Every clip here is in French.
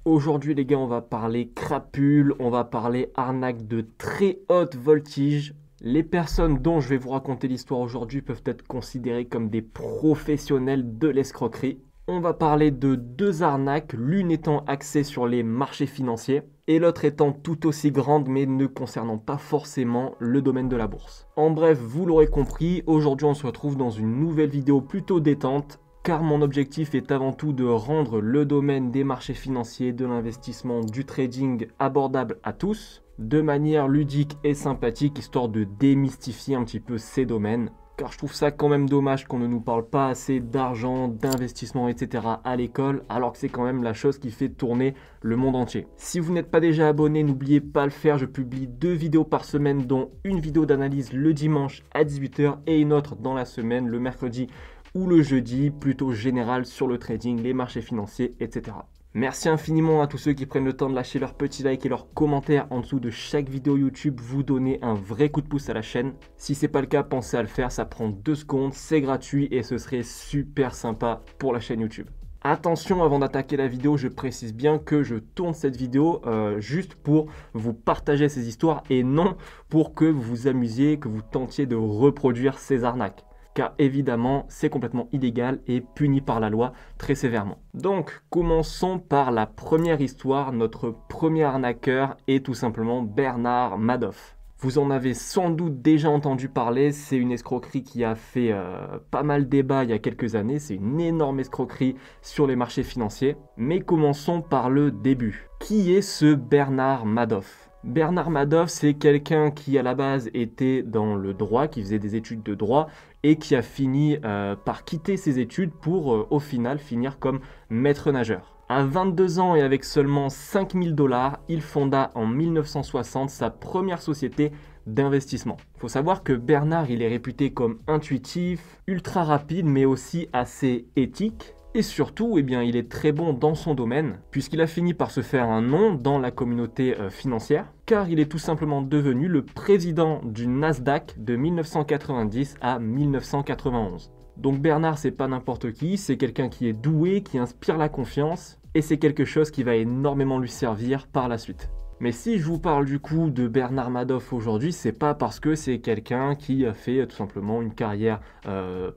Aujourd'hui les gars, on va parler crapule, on va parler arnaque de très haute voltige. Les personnes dont je vais vous raconter l'histoire aujourd'hui peuvent être considérées comme des professionnels de l'escroquerie. On va parler de deux arnaques, l'une étant axée sur les marchés financiers et l'autre étant tout aussi grande mais ne concernant pas forcément le domaine de la bourse. En bref, vous l'aurez compris, aujourd'hui on se retrouve dans une nouvelle vidéo plutôt détente car mon objectif est avant tout de rendre le domaine des marchés financiers, de l'investissement, du trading abordable à tous, de manière ludique et sympathique, histoire de démystifier un petit peu ces domaines. Car je trouve ça quand même dommage qu'on ne nous parle pas assez d'argent, d'investissement, etc. à l'école, alors que c'est quand même la chose qui fait tourner le monde entier. Si vous n'êtes pas déjà abonné, n'oubliez pas de le faire. Je publie 2 vidéos par semaine, dont une vidéo d'analyse le dimanche à 18 h et une autre dans la semaine, le mercredi ou le jeudi, plutôt général sur le trading, les marchés financiers, etc. Merci infiniment à tous ceux qui prennent le temps de lâcher leur petit like et leurs commentaires en dessous de chaque vidéo YouTube. Vous donnez un vrai coup de pouce à la chaîne. Si c'est pas le cas, pensez à le faire, ça prend 2 secondes, c'est gratuit et ce serait super sympa pour la chaîne YouTube. Attention, avant d'attaquer la vidéo, je précise bien que je tourne cette vidéo juste pour vous partager ces histoires et non pour que vous vous amusiez, que vous tentiez de reproduire ces arnaques. Car évidemment, c'est complètement illégal et puni par la loi très sévèrement. Donc, commençons par la première histoire. Notre premier arnaqueur est tout simplement Bernard Madoff. Vous en avez sans doute déjà entendu parler, c'est une escroquerie qui a fait pas mal débat il y a quelques années, c'est une énorme escroquerie sur les marchés financiers. Mais commençons par le début. Qui est ce Bernard Madoff ? Bernard Madoff, c'est quelqu'un qui à la base était dans le droit, qui faisait des études de droit et qui a fini par quitter ses études pour au final finir comme maître nageur. À 22 ans et avec seulement 5 000 $, il fonda en 1960 sa première société d'investissement. Il faut savoir que Bernard, il est réputé comme intuitif, ultra rapide mais aussi assez éthique. Et surtout, il est très bon dans son domaine, puisqu'il a fini par se faire un nom dans la communauté financière, car il est tout simplement devenu le président du Nasdaq de 1990 à 1991. Donc Bernard, c'est pas n'importe qui, c'est quelqu'un qui est doué, qui inspire la confiance, et c'est quelque chose qui va énormément lui servir par la suite. Mais si je vous parle du coup de Bernard Madoff aujourd'hui, c'est pas parce que c'est quelqu'un qui a fait tout simplement une carrière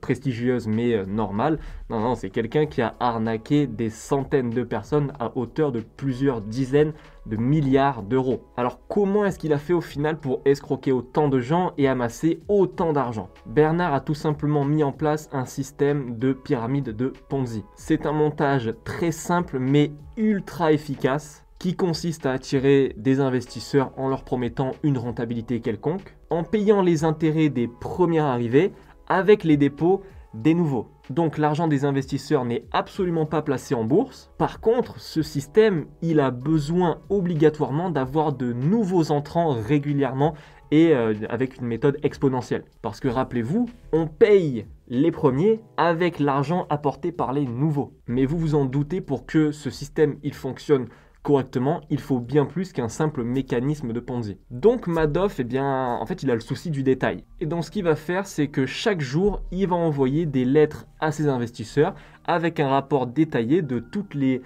prestigieuse mais normale. Non, c'est quelqu'un qui a arnaqué des centaines de personnes à hauteur de plusieurs dizaines de milliards d'euros. Alors comment est-ce qu'il a fait au final pour escroquer autant de gens et amasser autant d'argent ? Bernard a tout simplement mis en place un système de pyramide de Ponzi. C'est un montage très simple mais ultra efficace, qui consiste à attirer des investisseurs en leur promettant une rentabilité quelconque, en payant les intérêts des premiers arrivés avec les dépôts des nouveaux. Donc l'argent des investisseurs n'est absolument pas placé en bourse. Par contre, ce système, il a besoin obligatoirement d'avoir de nouveaux entrants régulièrement et avec une méthode exponentielle. Parce que rappelez-vous, on paye les premiers avec l'argent apporté par les nouveaux. Mais vous vous en doutez, pour que ce système il fonctionne correctement, il faut bien plus qu'un simple mécanisme de Ponzi. Donc Madoff, il a le souci du détail. Et donc ce qu'il va faire, c'est que chaque jour, il va envoyer des lettres à ses investisseurs avec un rapport détaillé de toutes les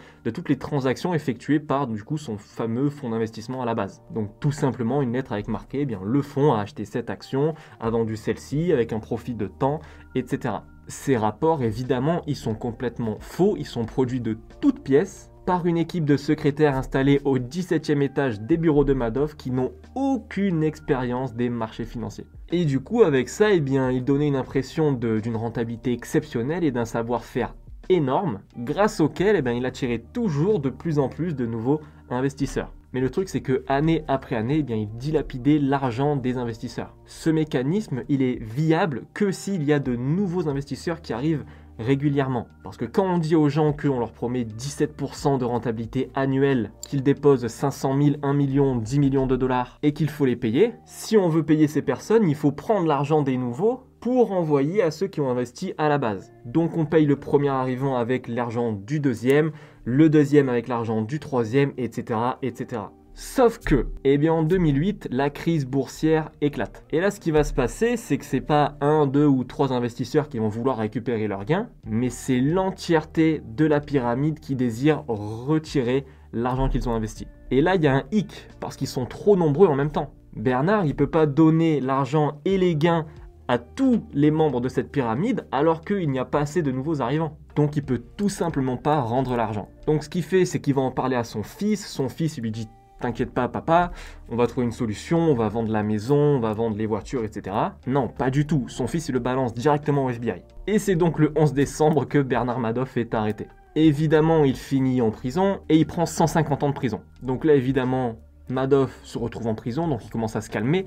transactions effectuées par du coup son fameux fonds d'investissement à la base. Donc tout simplement une lettre avec marqué, le fonds a acheté cette action, a vendu celle-ci avec un profit de temps, etc. Ces rapports, évidemment, ils sont complètement faux, ils sont produits de toutes pièces par une équipe de secrétaires installés au 17e étage des bureaux de Madoff qui n'ont aucune expérience des marchés financiers. Et du coup, avec ça, il donnait une impression d'une rentabilité exceptionnelle et d'un savoir-faire énorme, grâce auquel il attirait toujours de plus en plus de nouveaux investisseurs. Mais le truc, c'est que année après année, il dilapidait l'argent des investisseurs. Ce mécanisme, il est viable que s'il y a de nouveaux investisseurs qui arrivent régulièrement. Parce que quand on dit aux gens qu'on leur promet 17% de rentabilité annuelle, qu'ils déposent 500 000, 1 million, 10 millions de dollars et qu'il faut les payer, si on veut payer ces personnes, il faut prendre l'argent des nouveaux pour envoyer à ceux qui ont investi à la base. Donc on paye le premier arrivant avec l'argent du deuxième, le deuxième avec l'argent du troisième, etc., etc. Sauf que, en 2008, la crise boursière éclate. Et là, ce qui va se passer, c'est que c'est pas 1, 2 ou 3 investisseurs qui vont vouloir récupérer leurs gains, mais c'est l'entièreté de la pyramide qui désire retirer l'argent qu'ils ont investi. Et là, il y a un hic, parce qu'ils sont trop nombreux en même temps. Bernard, il ne peut pas donner l'argent et les gains à tous les membres de cette pyramide alors qu'il n'y a pas assez de nouveaux arrivants. Donc il peut tout simplement pas rendre l'argent. Donc ce qu'il fait, c'est qu'il va en parler à son fils il lui dit « T'inquiète pas papa, on va trouver une solution, on va vendre la maison, on va vendre les voitures, etc. » Non, pas du tout, son fils il le balance directement au FBI. Et c'est donc le 11 décembre que Bernard Madoff est arrêté. Évidemment, il finit en prison et il prend 150 ans de prison. Donc là, évidemment, Madoff se retrouve en prison, donc il commence à se calmer.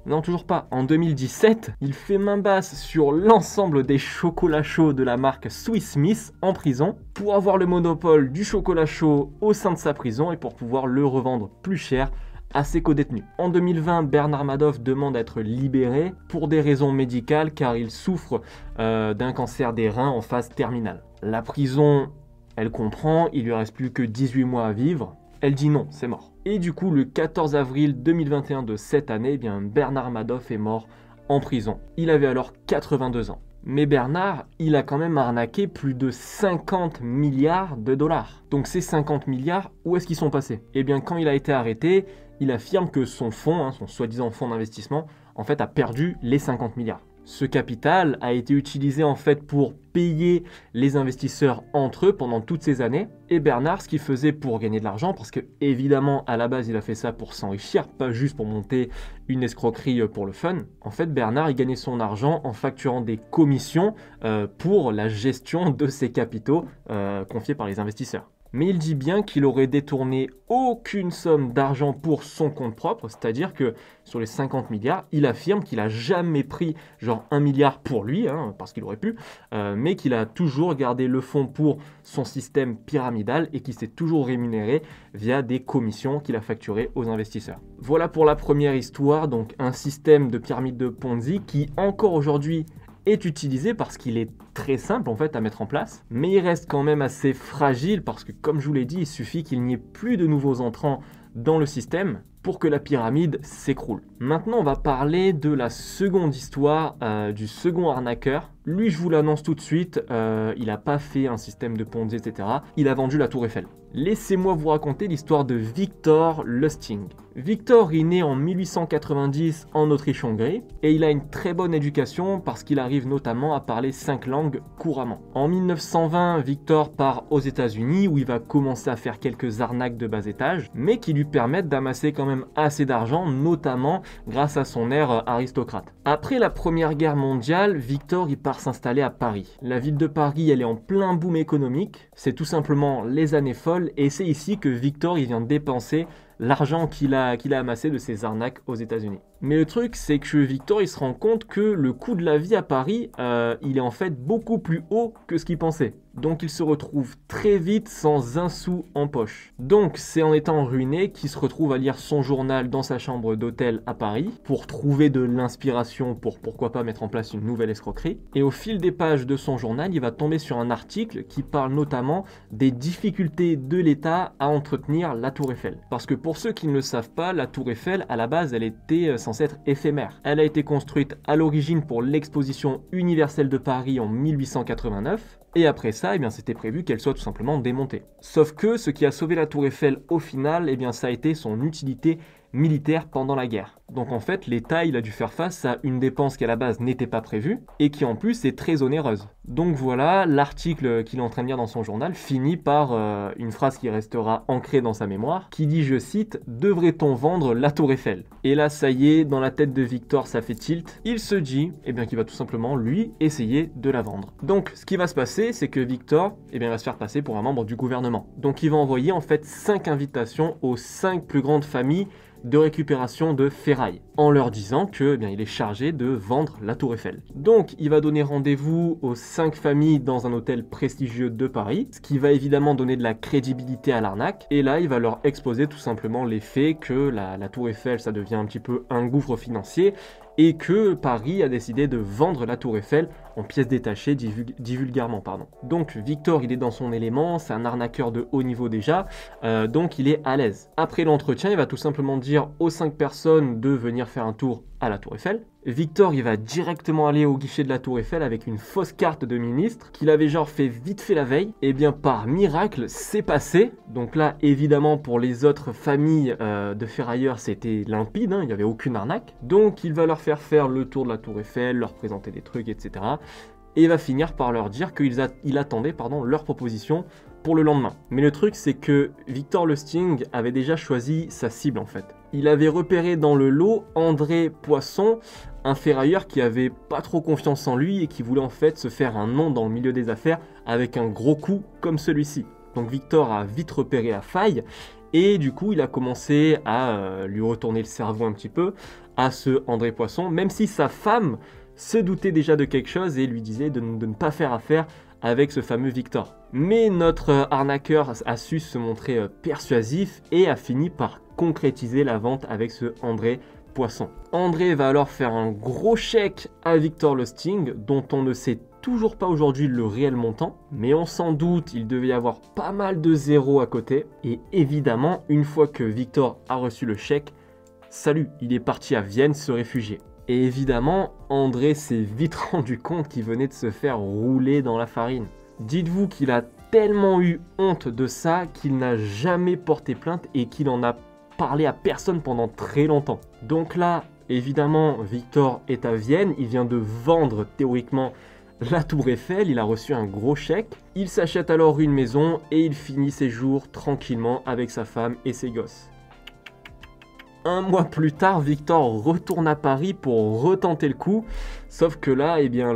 Non, toujours pas. En 2017, il fait main basse sur l'ensemble des chocolats chauds de la marque Swiss Miss en prison pour avoir le monopole du chocolat chaud au sein de sa prison et pour pouvoir le revendre plus cher à ses codétenus. En 2020, Bernard Madoff demande à être libéré pour des raisons médicales car il souffre d'un cancer des reins en phase terminale. La prison, elle comprend, il lui reste plus que 18 mois à vivre. Elle dit non, c'est mort. Et du coup, le 14 avril 2021 de cette année, eh bien, Bernard Madoff est mort en prison. Il avait alors 82 ans. Mais Bernard, il a quand même arnaqué plus de 50 milliards de dollars. Donc ces 50 milliards, où est-ce qu'ils sont passés? Eh bien, quand il a été arrêté, il affirme que son fonds, son soi-disant fonds d'investissement, en fait, a perdu les 50 milliards. Ce capital a été utilisé en fait pour payer les investisseurs entre eux pendant toutes ces années. Et Bernard, ce qu'il faisait pour gagner de l'argent, parce que évidemment à la base il a fait ça pour s'enrichir, pas juste pour monter une escroquerie pour le fun. En fait, Bernard il gagnait son argent en facturant des commissions pour la gestion de ses capitaux confiés par les investisseurs. Mais il dit bien qu'il aurait détourné aucune somme d'argent pour son compte propre, c'est-à-dire que sur les 50 milliards, il affirme qu'il n'a jamais pris genre 1 milliard pour lui, parce qu'il aurait pu, mais qu'il a toujours gardé le fonds pour son système pyramidal et qu'il s'est toujours rémunéré via des commissions qu'il a facturées aux investisseurs. Voilà pour la première histoire, donc un système de pyramide de Ponzi qui encore aujourd'hui est utilisé parce qu'il est très simple en fait à mettre en place, mais il reste quand même assez fragile parce que comme je vous l'ai dit, il suffit qu'il n'y ait plus de nouveaux entrants dans le système pour que la pyramide s'écroule. Maintenant, on va parler de la seconde histoire du second arnaqueur. Lui, je vous l'annonce tout de suite, il n'a pas fait un système de Ponzi, etc. Il a vendu la Tour Eiffel. Laissez-moi vous raconter l'histoire de Victor Lustig. Victor est né en 1890 en Autriche-Hongrie et il a une très bonne éducation parce qu'il arrive notamment à parler 5 langues couramment. En 1920, Victor part aux États-Unis où il va commencer à faire quelques arnaques de bas étage, mais qui lui permettent d'amasser quand même assez d'argent, notamment grâce à son air aristocrate. Après la Première Guerre mondiale, Victor il part s'installer à Paris. La ville de Paris, elle est en plein boom économique, c'est tout simplement les années folles et c'est ici que Victor il vient dépenser l'argent qu'il a amassé de ses arnaques aux États-Unis. Mais le truc, c'est que Victor, il se rend compte que le coût de la vie à Paris, il est en fait beaucoup plus haut que ce qu'il pensait. Donc il se retrouve très vite sans un sou en poche. Donc c'est en étant ruiné qu'il se retrouve à lire son journal dans sa chambre d'hôtel à Paris pour trouver de l'inspiration pour pourquoi pas mettre en place une nouvelle escroquerie. Et au fil des pages de son journal, il va tomber sur un article qui parle notamment des difficultés de l'État à entretenir la Tour Eiffel. Parce que pour ceux qui ne le savent pas, la Tour Eiffel, à la base, elle était censée être éphémère. Elle a été construite à l'origine pour l'exposition universelle de Paris en 1889. Et après ça, eh bien, c'était prévu qu'elle soit tout simplement démontée. Sauf que ce qui a sauvé la Tour Eiffel au final, eh bien, ça a été son utilité militaire pendant la guerre. Donc en fait, l'État il a dû faire face à une dépense qui à la base n'était pas prévue et qui en plus est très onéreuse. Donc voilà, l'article qu'il est en train de lire dans son journal finit par une phrase qui restera ancrée dans sa mémoire, qui dit, je cite, « Devrait-on vendre la Tour Eiffel ?» Et là, ça y est, dans la tête de Victor, ça fait tilt. Il se dit eh bien, qu'il va tout simplement, lui, essayer de la vendre. Donc ce qui va se passer, c'est que Victor eh bien, va se faire passer pour un membre du gouvernement. Donc il va envoyer en fait 5 invitations aux 5 plus grandes familles de récupération de ferraille, en leur disant que, eh bien, il est chargé de vendre la Tour Eiffel. Donc, il va donner rendez-vous aux 5 familles dans un hôtel prestigieux de Paris, ce qui va évidemment donner de la crédibilité à l'arnaque. Et là, il va leur exposer tout simplement les faits que la Tour Eiffel, ça devient un petit peu un gouffre financier, et que Paris a décidé de vendre la Tour Eiffel en pièces détachées, dit vulgairement. Donc Victor, il est dans son élément, c'est un arnaqueur de haut niveau déjà, donc il est à l'aise. Après l'entretien, il va tout simplement dire aux 5 personnes de venir faire un tour à la Tour Eiffel. Victor, il va directement aller au guichet de la Tour Eiffel avec une fausse carte de ministre qu'il avait genre fait vite fait la veille. Et bien par miracle, c'est passé. Donc là, évidemment, pour les autres familles de ferrailleurs, c'était limpide, hein, il n'y avait aucune arnaque. Donc il va leur faire le tour de la Tour Eiffel, leur présenter des trucs, etc. Et va finir par leur dire qu'il attendait leur proposition pour le lendemain. Mais le truc, c'est que Victor Lustig avait déjà choisi sa cible en fait. Il avait repéré dans le lot André Poisson, un ferrailleur qui avait pas trop confiance en lui et qui voulait en fait se faire un nom dans le milieu des affaires avec un gros coup comme celui-ci. Donc Victor a vite repéré la faille et du coup il a commencé à lui retourner le cerveau un petit peu à ce André Poisson, même si sa femme se doutait déjà de quelque chose et lui disait de ne pas faire affaire avec ce fameux Victor. Mais notre arnaqueur a su se montrer persuasif et a fini par concrétiser la vente avec ce André Poisson. André va alors faire un gros chèque à Victor Lustig, dont on ne sait toujours pas aujourd'hui le réel montant, mais on s'en doute, il devait y avoir pas mal de zéros à côté. Et évidemment, une fois que Victor a reçu le chèque, salut, il est parti à Vienne se réfugier. Et évidemment, André s'est vite rendu compte qu'il venait de se faire rouler dans la farine. Dites-vous qu'il a tellement eu honte de ça qu'il n'a jamais porté plainte et qu'il en a parlé à personne pendant très longtemps. Donc là, évidemment, Victor est à Vienne, il vient de vendre théoriquement la Tour Eiffel, il a reçu un gros chèque, il s'achète alors une maison et il finit ses jours tranquillement avec sa femme et ses gosses. Un mois plus tard, Victor retourne à Paris pour retenter le coup, sauf que là, eh bien,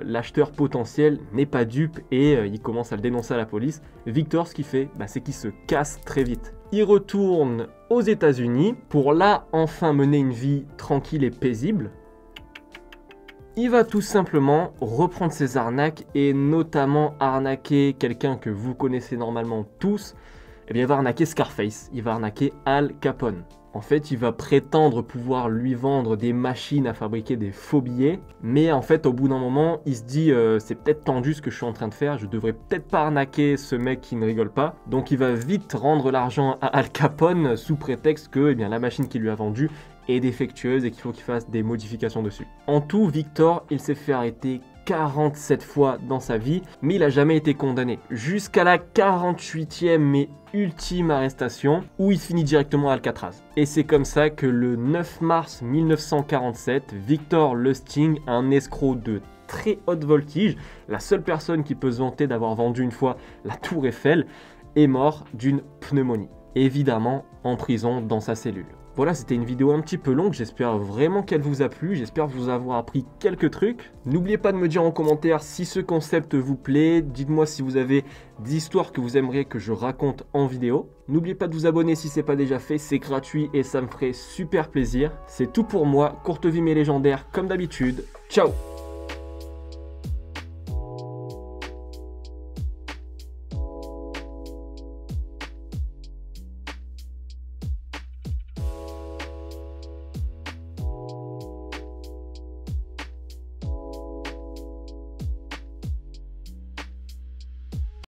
l'acheteur potentiel n'est pas dupe et il commence à le dénoncer à la police. Victor, ce qu'il fait, c'est qu'il se casse très vite. Il retourne aux États-Unis pour là enfin mener une vie tranquille et paisible. Il va tout simplement reprendre ses arnaques et notamment arnaquer quelqu'un que vous connaissez normalement tous. Eh bien, il va arnaquer Scarface, il va arnaquer Al Capone. En fait, il va prétendre pouvoir lui vendre des machines à fabriquer des faux billets, mais en fait, au bout d'un moment, il se dit c'est peut-être tendu ce que je suis en train de faire, je devrais peut-être pas arnaquer ce mec qui ne rigole pas. Donc, il va vite rendre l'argent à Al Capone sous prétexte que la machine qu'il lui a vendue est défectueuse et qu'il faut qu'il fasse des modifications dessus. En tout, Victor, il s'est fait arrêter 47 fois dans sa vie, mais il n'a jamais été condamné. Jusqu'à la 48e et ultime arrestation, où il finit directement à Alcatraz. Et c'est comme ça que le 9 mars 1947, Victor Lustig, un escroc de très haute voltige, la seule personne qui peut se vanter d'avoir vendu une fois la Tour Eiffel, est mort d'une pneumonie. Évidemment, en prison dans sa cellule. Voilà, c'était une vidéo un petit peu longue, j'espère vraiment qu'elle vous a plu, j'espère vous avoir appris quelques trucs. N'oubliez pas de me dire en commentaire si ce concept vous plaît, dites-moi si vous avez des histoires que vous aimeriez que je raconte en vidéo. N'oubliez pas de vous abonner si ce n'est pas déjà fait, c'est gratuit et ça me ferait super plaisir. C'est tout pour moi, courte vie mais légendaire comme d'habitude, ciao!